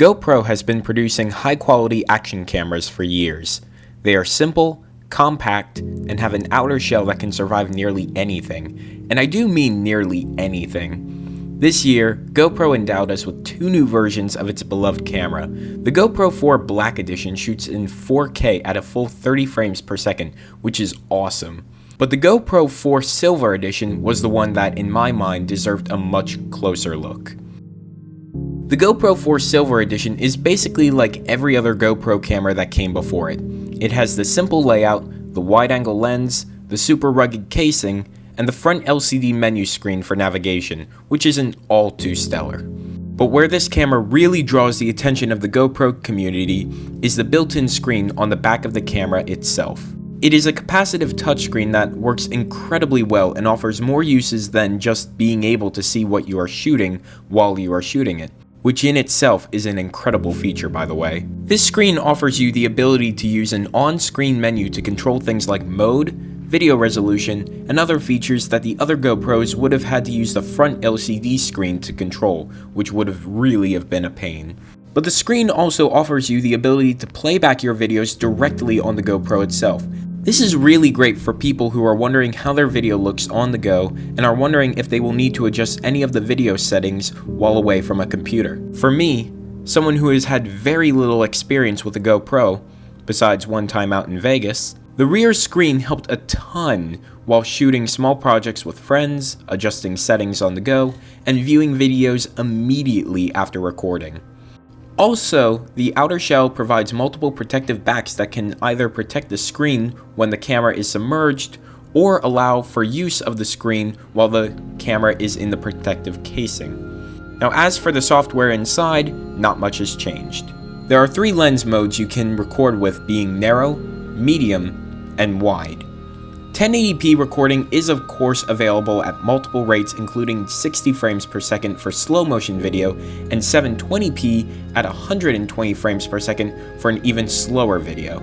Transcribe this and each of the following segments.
GoPro has been producing high-quality action cameras for years. They are simple, compact, and have an outer shell that can survive nearly anything. And I do mean nearly anything. This year, GoPro endowed us with two new versions of its beloved camera. The GoPro 4 Black Edition shoots in 4K at a full 30 frames per second, which is awesome. But the GoPro 4 Silver Edition was the one that, in my mind, deserved a much closer look. The GoPro 4 Silver Edition is basically like every other GoPro camera that came before it. It has the simple layout, the wide-angle lens, the super rugged casing, and the front LCD menu screen for navigation, which isn't all too stellar. But where this camera really draws the attention of the GoPro community is the built-in screen on the back of the camera itself. It is a capacitive touchscreen that works incredibly well and offers more uses than just being able to see what you are shooting while you are shooting it, which in itself is an incredible feature, by the way. This screen offers you the ability to use an on-screen menu to control things like mode, video resolution, and other features that the other GoPros would have had to use the front LCD screen to control, which would have really been a pain. But the screen also offers you the ability to play back your videos directly on the GoPro itself. This is really great for people who are wondering how their video looks on the go and are wondering if they will need to adjust any of the video settings while away from a computer. For me, someone who has had very little experience with a GoPro, besides one time out in Vegas, the rear screen helped a ton while shooting small projects with friends, adjusting settings on the go, and viewing videos immediately after recording. Also, the outer shell provides multiple protective backs that can either protect the screen when the camera is submerged, or allow for use of the screen while the camera is in the protective casing. Now, as for the software inside, not much has changed. There are three lens modes you can record with, being narrow, medium, and wide. 1080p recording is of course available at multiple rates, including 60 frames per second for slow motion video and 720p at 120 frames per second for an even slower video.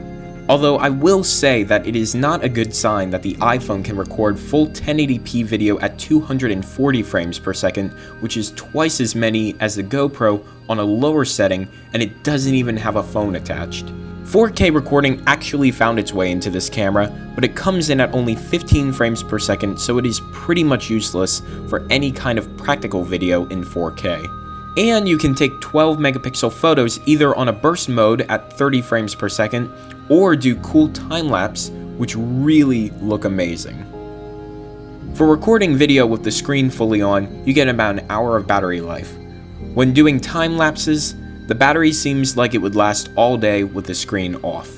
Although I will say that it is not a good sign that the iPhone can record full 1080p video at 240 frames per second, which is twice as many as the GoPro on a lower setting, and it doesn't even have a phone attached. 4K recording actually found its way into this camera, but it comes in at only 15 frames per second, so it is pretty much useless for any kind of practical video in 4K. And you can take 12 megapixel photos either on a burst mode at 30 frames per second, or do cool time-lapse, which really look amazing. For recording video with the screen fully on, you get about an hour of battery life. When doing time-lapses, the battery seems like it would last all day with the screen off.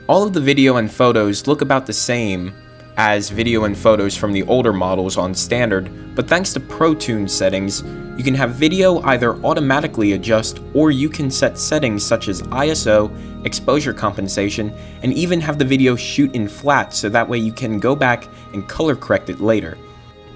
All of the video and photos look about the same as video and photos from the older models on standard, but thanks to ProTune settings, you can have video either automatically adjust, or you can set settings such as ISO, exposure compensation, and even have the video shoot in flat so that way you can go back and color correct it later.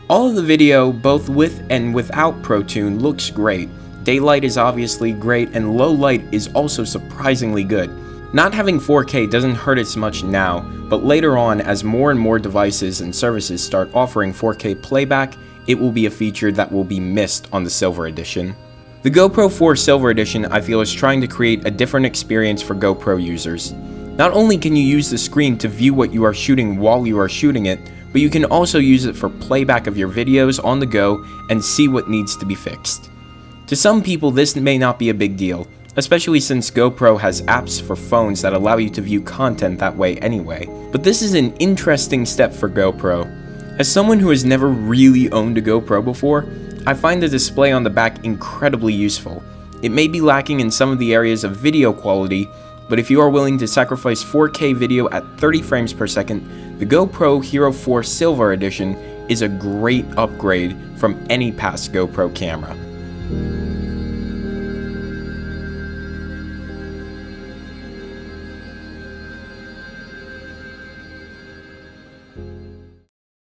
All of the video, both with and without ProTune, looks great. Daylight is obviously great, and low light is also surprisingly good. Not having 4K doesn't hurt as much now, but later on, as more and more devices and services start offering 4K playback, it will be a feature that will be missed on the Silver Edition. The GoPro 4 Silver Edition, I feel, is trying to create a different experience for GoPro users. Not only can you use the screen to view what you are shooting while you are shooting it, but you can also use it for playback of your videos on the go and see what needs to be fixed. To some people, this may not be a big deal, especially since GoPro has apps for phones that allow you to view content that way anyway. But this is an interesting step for GoPro. As someone who has never really owned a GoPro before, I find the display on the back incredibly useful. It may be lacking in some of the areas of video quality, but if you are willing to sacrifice 4K video at 30 frames per second, the GoPro Hero 4 Silver Edition is a great upgrade from any past GoPro camera.